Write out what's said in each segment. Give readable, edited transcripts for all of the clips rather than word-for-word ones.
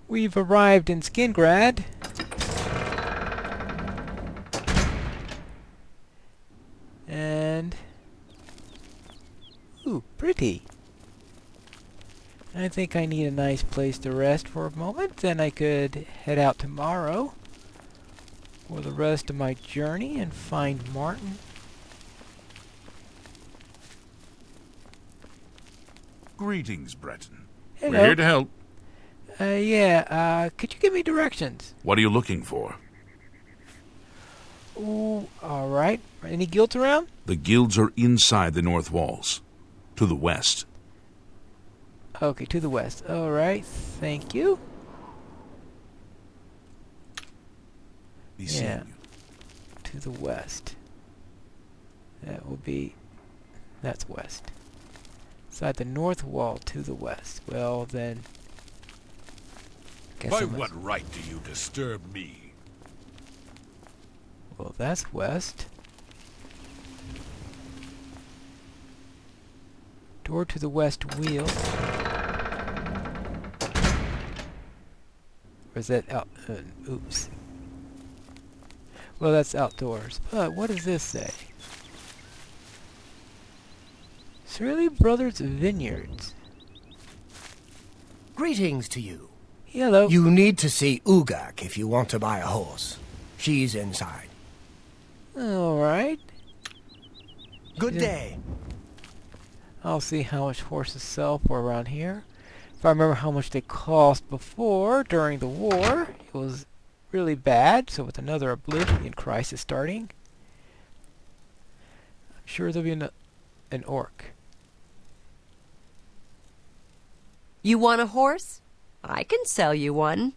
We've arrived in Skingrad. And... ooh, pretty. I think I need a nice place to rest for a moment. Then I could head out tomorrow for the rest of my journey and find Martin. Greetings, Breton. Hello. We're here to help. Could you give me directions? What are you looking for? Ooh, alright. Any guilds around? The guilds are inside the north walls. To the west. Okay, to the west. Alright, thank you. Be seeing you. To the west. That will be... that's west. Inside the north wall to the west. Well, then... By what right do you disturb me? Well, that's west. Door to the west wheel. Or is that out? Oops. Well, that's outdoors. But what does this say? Surly Brothers Vineyards. Greetings to you. Hello. You need to see Ugak if you want to buy a horse. She's inside. Alright. Good day. I'll see how much horses sell for around here. If I remember how much they cost before, during the war, it was really bad. So with another Oblivion crisis starting, I'm sure there'll be an orc. You want a horse? I can sell you one.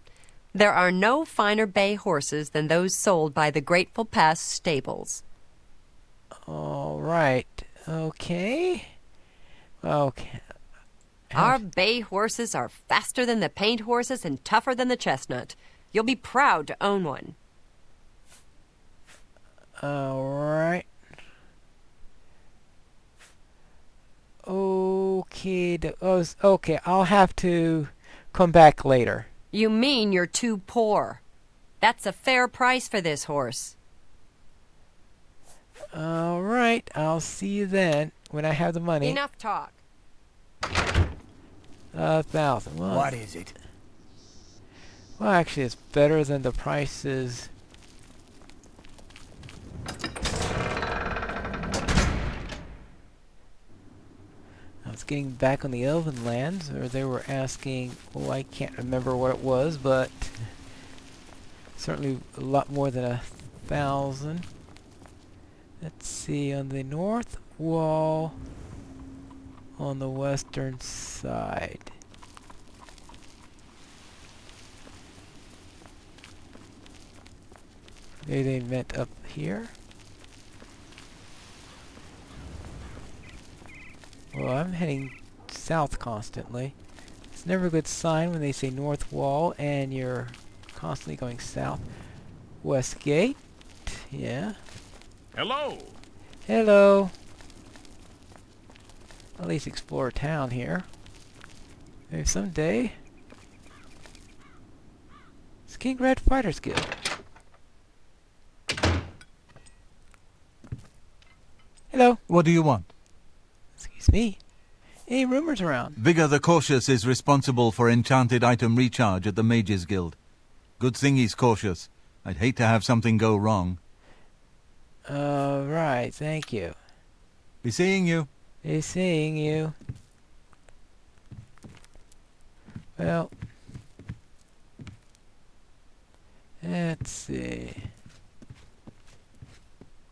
There are no finer bay horses than those sold by the Grateful Pass stables. Alright. Okay. Okay. Our bay horses are faster than the paint horses and tougher than the chestnut. You'll be proud to own one. Alright. Okay. Okay, I'll have to come back later. You mean you're too poor. That's a fair price for this horse. Alright, I'll see you then when I have the money. Enough talk. 1,000. Well, What is it? well, actually, it's better than the prices. I was getting back on the Elven lands, or they were asking, well, I can't remember what it was, but certainly a lot more than 1,000. Let's see, on the north wall, on the western side. Maybe they meant up here. Well, I'm heading south constantly. It's never a good sign when they say north wall and you're constantly going south. West gate. Yeah. Hello! Hello. At least explore town here. Maybe someday. It's King Red Fighters Guild. Hello. What do you want? Excuse me. Any rumors around? Vigor the Cautious is responsible for enchanted item recharge at the Mages Guild. Good thing he's cautious. I'd hate to have something go wrong. Right, thank you. Be seeing you. Be seeing you. Well, let's see.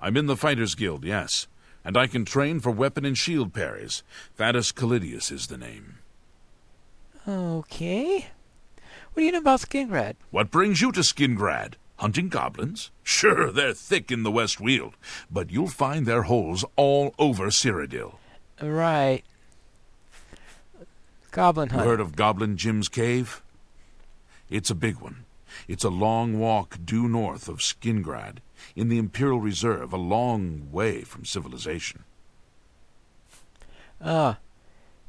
I'm in the Fighters Guild, yes. And I can train for weapon and shield parries. Thaddeus Callidius is the name. Okay. What do you know about Skingrad? What brings you to Skingrad? Hunting goblins? Sure, they're thick in the West Weald, but you'll find their holes all over Cyrodiil. Right. Goblin You hunt. heard of Goblin Jim's Cave? It's a big one. It's a long walk due north of Skingrad, in the Imperial Reserve, a long way from civilization. Ah,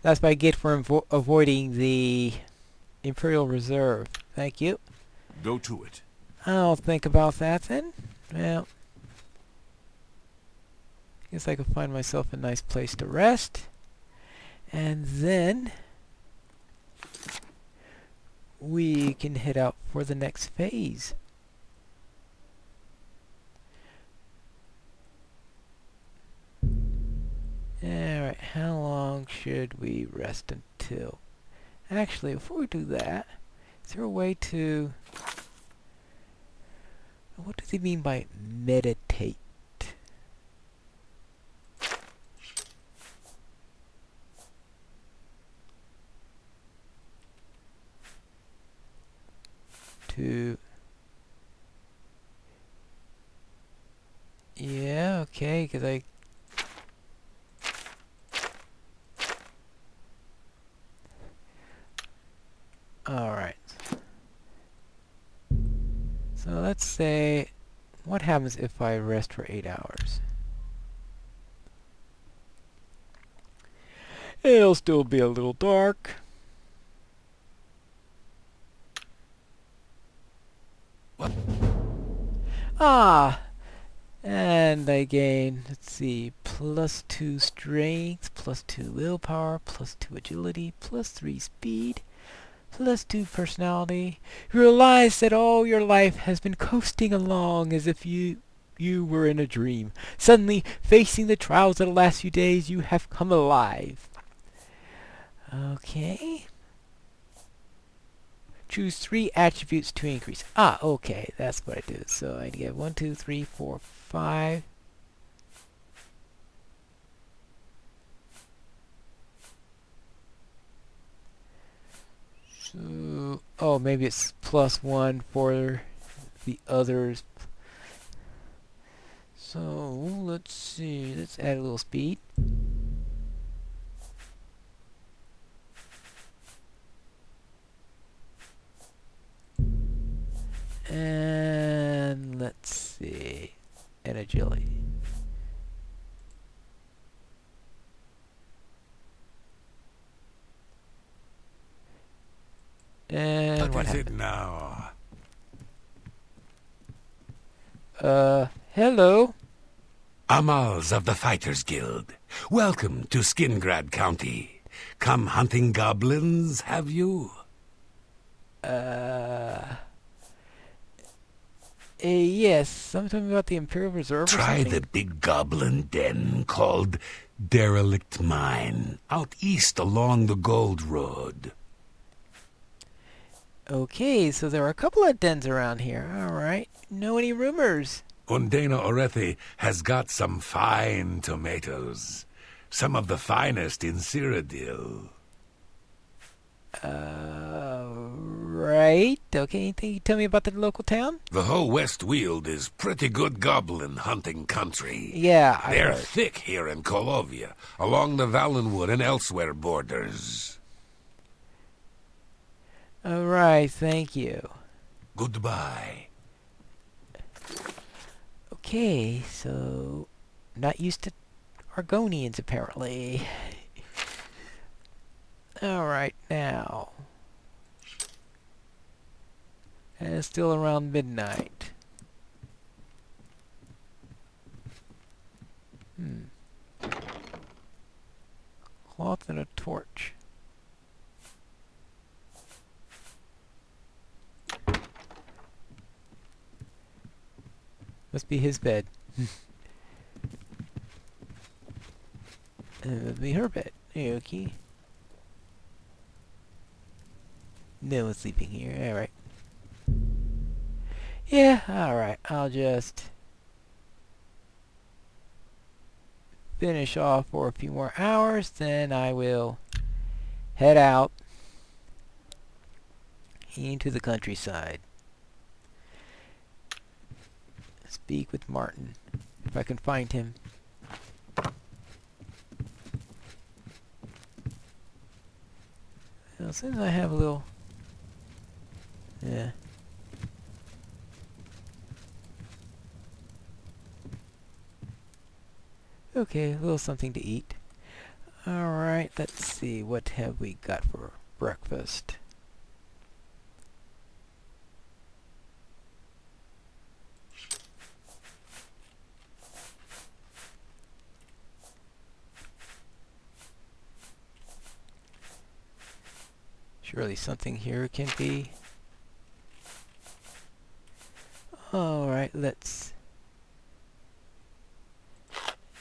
that's what I get for avoiding the Imperial Reserve. Thank you. Go to it. I'll think about that then. Well, guess I could find myself a nice place to rest. And then we can head out for the next phase. Alright, how long should we rest until? Actually, before we do that, is there a way to... What does he mean by meditate? Yeah, okay, because I... Alright. So let's say, what happens if I rest for 8 hours? It'll still be a little dark. Ah! And I gain, let's see, +2 strength, +2 willpower, +2 agility, +3 speed, +2 personality. You realize that all your life has been coasting along as if you were in a dream. Suddenly, facing the trials of the last few days, you have come alive. Okay. Choose 3 attributes to increase. Ah, okay, that's what I do. So I get 1, 2, 3, 4, 5. So, oh, maybe it's +1 for the others. So, let's see. Let's add a little speed. And let's see. And agility. And what is it happened? now? Hello. Amals of the Fighters Guild. Welcome to Skingrad County. Come hunting goblins, have you? Yes, something about the Imperial Reserve or Try something? the big goblin den called Derelict Mine, out east along the Gold Road. Okay, so there are a couple of dens around here. Alright. Know any rumors? Undana Orethi has got some fine tomatoes. Some of the finest in Cyrodiil. Right. Okay, anything you can tell me about the local town? The whole West Weald is pretty good goblin hunting country. Yeah, I They're heard. thick here in Kolovia, along the Valenwood and elsewhere borders. Alright, thank you. Goodbye. Okay, so... Not used to Argonians, apparently. Alright, now... And it's still around midnight. Cloth and a torch. Must be his bed. Must be her bed. Okay. No one's sleeping here. Alright. Yeah, alright. I'll just finish off for a few more hours, then I will head out into the countryside. Speak with Martin, if I can find him. Well, since I have a little... Yeah. Okay, a little something to eat. Alright, let's see, what have we got for breakfast? Surely something here can be. Alright, let's...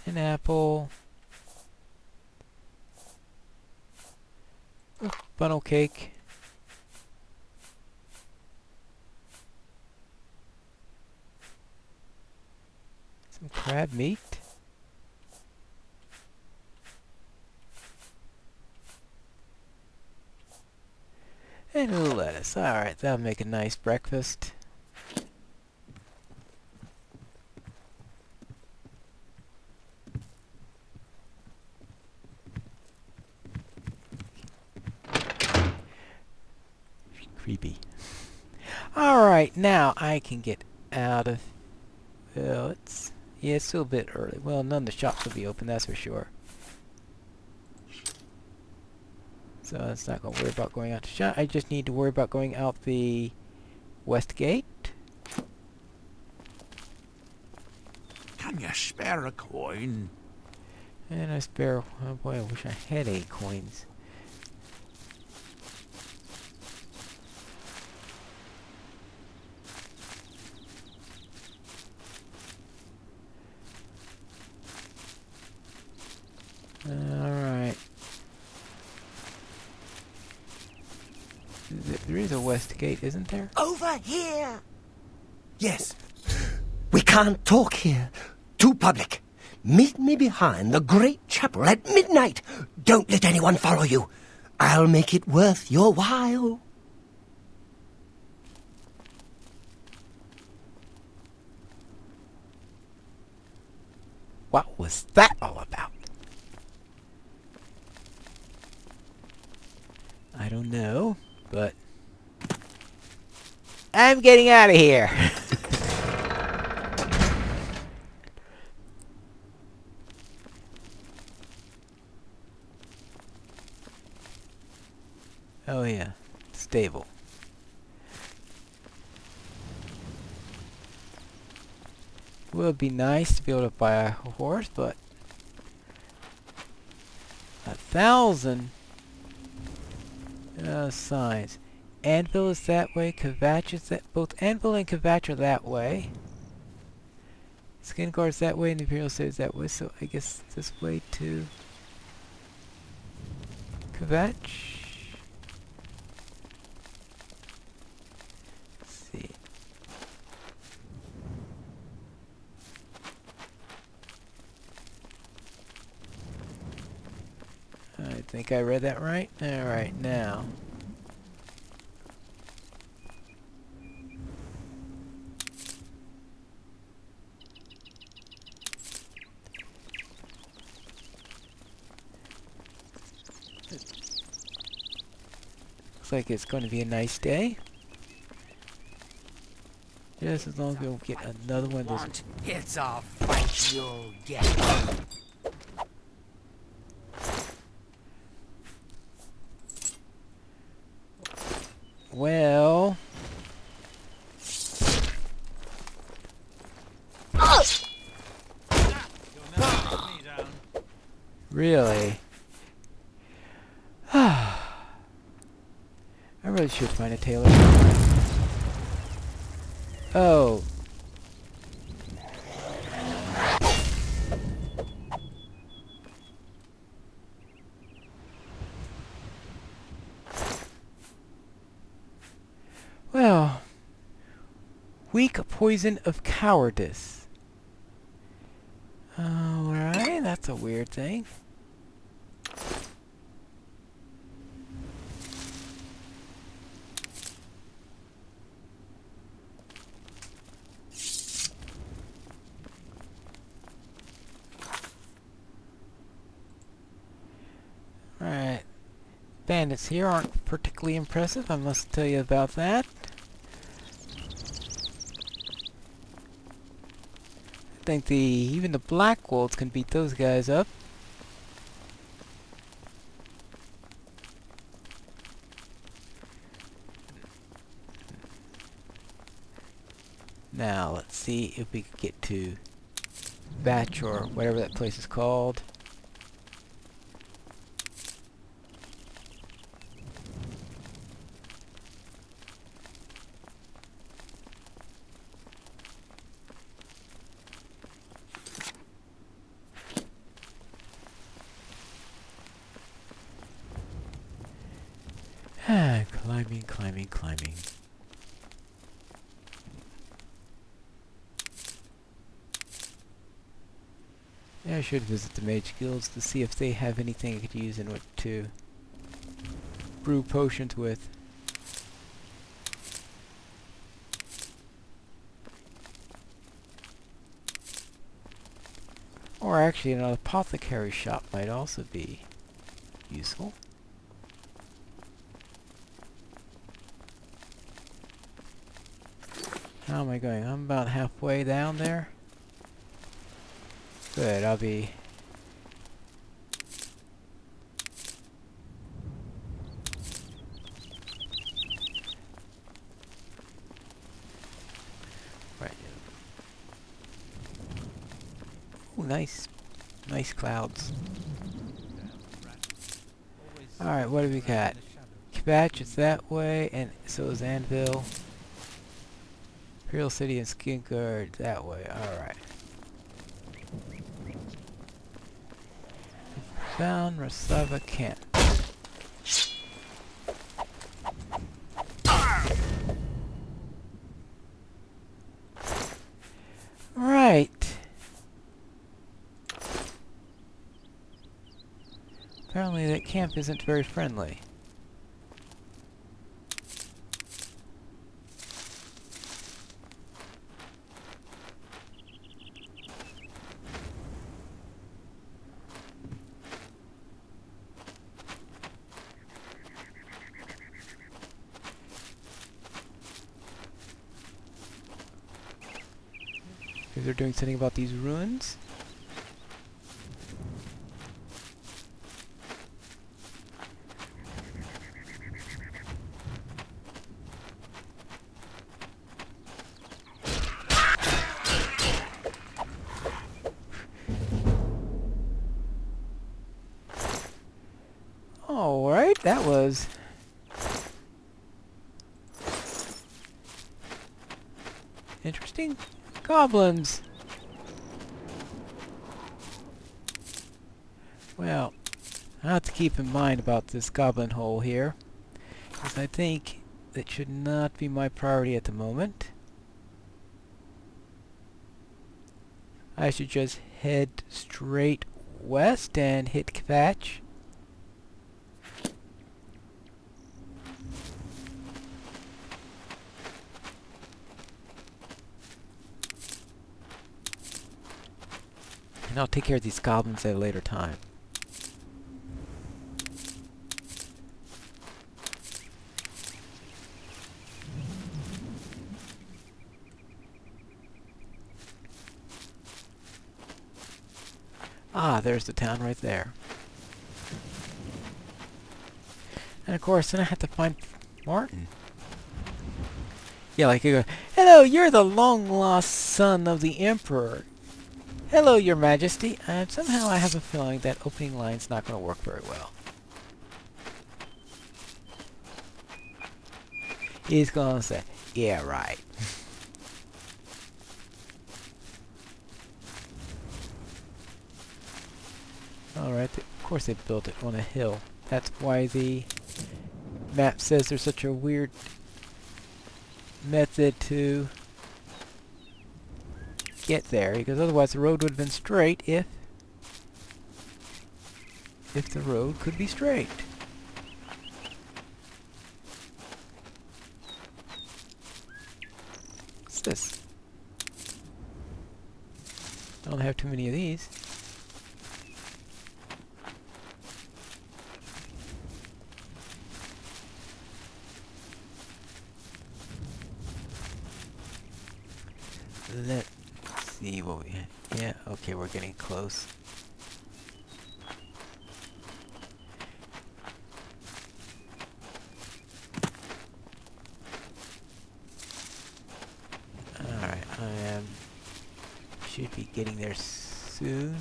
An apple. Oh, funnel cake. Some crab meat. And a little lettuce. Alright, that'll make a nice breakfast. Creepy. Alright, now I can get out of... Well, it's still a bit early. Well, none of the shops will be open, that's for sure. So that's not going to worry about going out to shop. I just need to worry about going out the west gate. Can you spare a coin? And I spare... Oh boy, I wish I had 8 coins. Alright. There is a west gate, isn't there? Over here! Yes. We can't talk here. Too public. Meet me behind the great chapel at midnight. Don't let anyone follow you. I'll make it worth your while. What was that all about? I don't know, but I'm getting out of here. Oh yeah, stable. Would be nice to be able to buy a horse, but 1,000 signs. Anvil is that way. Kvatch is that. Both Anvil and Kvatch are that way. Skin Guard's that way, and the Imperial City is that way. So I guess this way to Kvatch. Let's see. I think I read that right. Alright, now. Looks like it's going to be a nice day. Just as long as we'll get another one of those. It's a fight you'll get. Well, really? I really should find a tailor. Oh. Well, weak poison of cowardice. Alright, that's a weird thing. Alright. Bandits here aren't particularly impressive, I must tell you about that. I think even the Black Wolves can beat those guys up. Now, let's see if we can get to Kvatch or whatever that place is called. climbing, climbing. Yeah, I should visit the mage guilds to see if they have anything I could use in what to brew potions with. Or actually, an apothecary shop might also be useful. How am I going? I'm about halfway down there. Good, I'll be... Right. Ooh, nice. Nice clouds. Alright, what do we got? Kvatch is that way, and so is Anvil. Imperial City and Skingard that way. Alright. Found Rasava camp. Right. Apparently that camp isn't very friendly. Maybe they're doing something about these ruins? Alright, that was... interesting. Goblins! Well, I have to keep in mind about this goblin hole here, because I think that should not be my priority at the moment. I should just head straight west and hit Kvatch. And I'll take care of these goblins at a later time. Ah, there's the town right there. And of course, then I have to find Martin. Yeah, like you go, hello, you're the long-lost son of the Emperor. Hello, Your Majesty. And somehow I have a feeling that opening line's not going to work very well. He's going to say, yeah, right. Alright, of course they built it on a hill. That's why the map says there's such a weird method to get there, because otherwise the road would have been straight if the road could be straight. What's this? I don't have too many of these. Let's see what we... yeah, okay, we're getting close. Alright, should be getting there soon.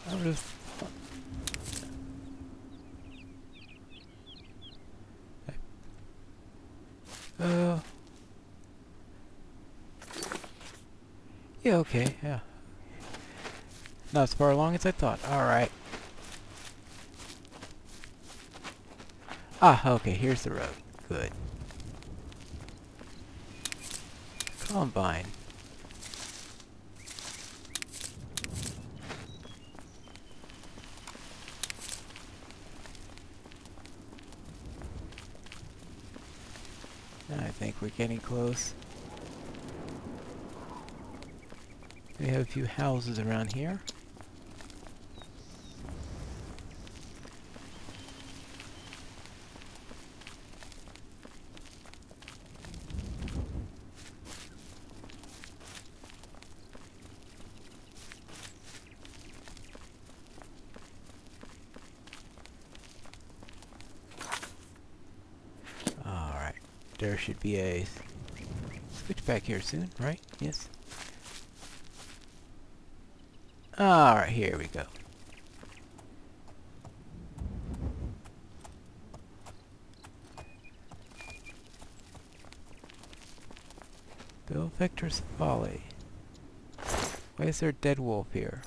I would have... Yeah, okay, yeah. Not as far along as I thought. Alright. Ah, okay, here's the road. Good. Combine. I think we're getting close. We have a few houses around here. Alright, there should be a switchback here soon, right? Yes. Alright, here we go. Bill Victor's Folly. Why is there a dead wolf here?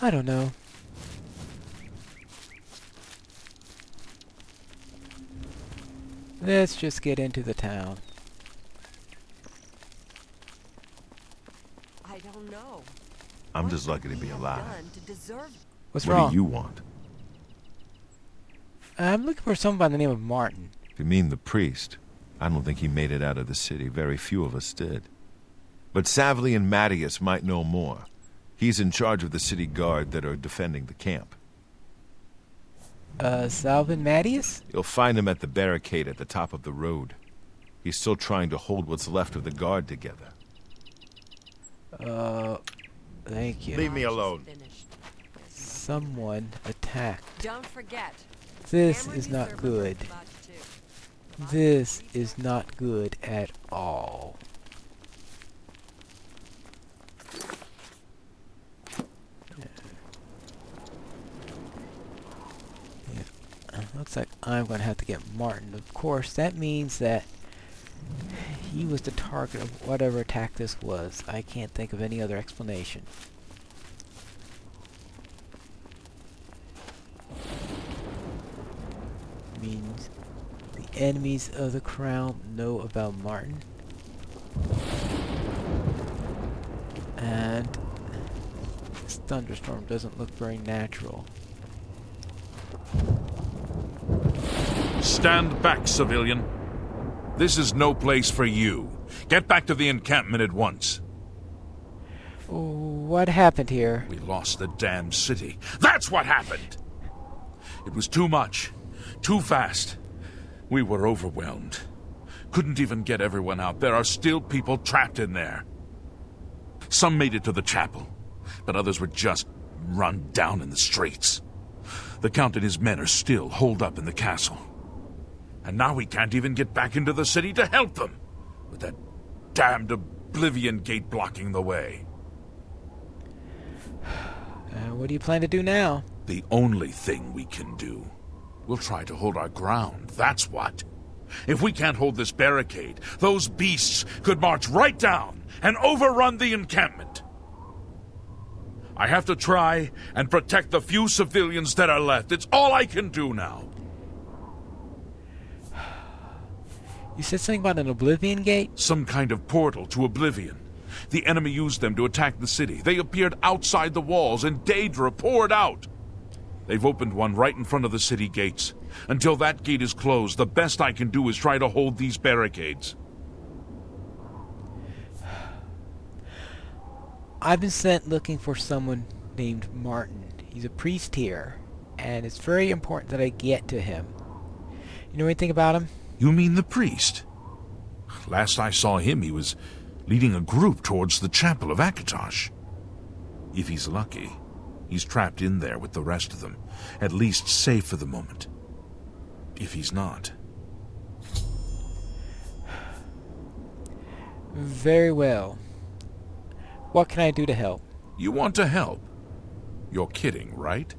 I don't know. Let's just get into the town. I don't know. I'm just lucky to be alive. What's What wrong? do you want? I'm looking for someone by the name of Martin. If you mean the priest, I don't think he made it out of the city. Very few of us did. But Savely and Mattias might know more. He's in charge of the city guard that are defending the camp. Salvin Mattias? You'll find him at the barricade at the top of the road. He's still trying to hold what's left of the guard together. Thank you. Leave me alone. Someone attacked. Don't forget. This is not good. This is not good at all. Looks like I'm going to have to get Martin. Of course, that means that he was the target of whatever attack this was. I can't think of any other explanation. Means the enemies of the crown know about Martin. And this thunderstorm doesn't look very natural. Stand back, civilian. This is no place for you. Get back to the encampment at once. What happened here? We lost the damn city. That's what happened! It was too much. Too fast. We were overwhelmed. Couldn't even get everyone out. There are still people trapped in there. Some made it to the chapel, but others were just run down in the streets. The Count and his men are still holed up in the castle. And now we can't even get back into the city to help them, with that damned Oblivion Gate blocking the way. What do you plan to do now? The only thing we can do. We'll try to hold our ground, that's what. If we can't hold this barricade, those beasts could march right down and overrun the encampment. I have to try and protect the few civilians that are left. It's all I can do now. You said something about an Oblivion Gate? Some kind of portal to Oblivion. The enemy used them to attack the city. They appeared outside the walls, and Daedra poured out. They've opened one right in front of the city gates. Until that gate is closed, the best I can do is try to hold these barricades. I've been sent looking for someone named Martin. He's a priest here, and it's very important that I get to him. You know anything about him? You mean the priest? Last I saw him, he was leading a group towards the chapel of Kvatch. If he's lucky, he's trapped in there with the rest of them, at least safe for the moment. If he's not... Very well. What can I do to help? You want to help? You're kidding, right?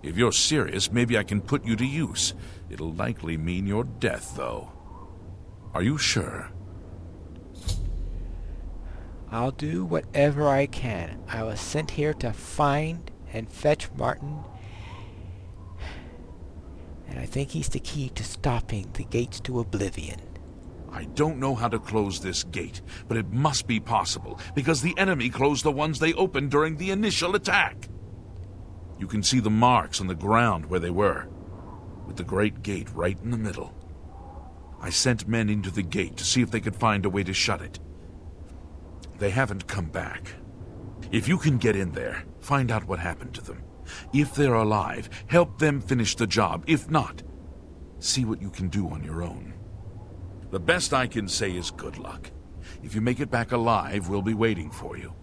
If you're serious, maybe I can put you to use. It'll likely mean your death, though. Are you sure? I'll do whatever I can. I was sent here to find and fetch Martin, and I think he's the key to stopping the gates to oblivion. I don't know how to close this gate, but it must be possible, because the enemy closed the ones they opened during the initial attack. You can see the marks on the ground where they were, with the great gate right in the middle. I sent men into the gate to see if they could find a way to shut it. They haven't come back. If you can get in there, find out what happened to them. If they're alive, help them finish the job. If not, see what you can do on your own. The best I can say is good luck. If you make it back alive, we'll be waiting for you.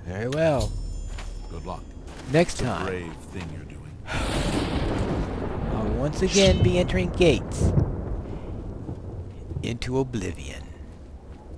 Very well. Good luck. Next It's a time, brave thing you're doing. I'll once again be entering gates into oblivion.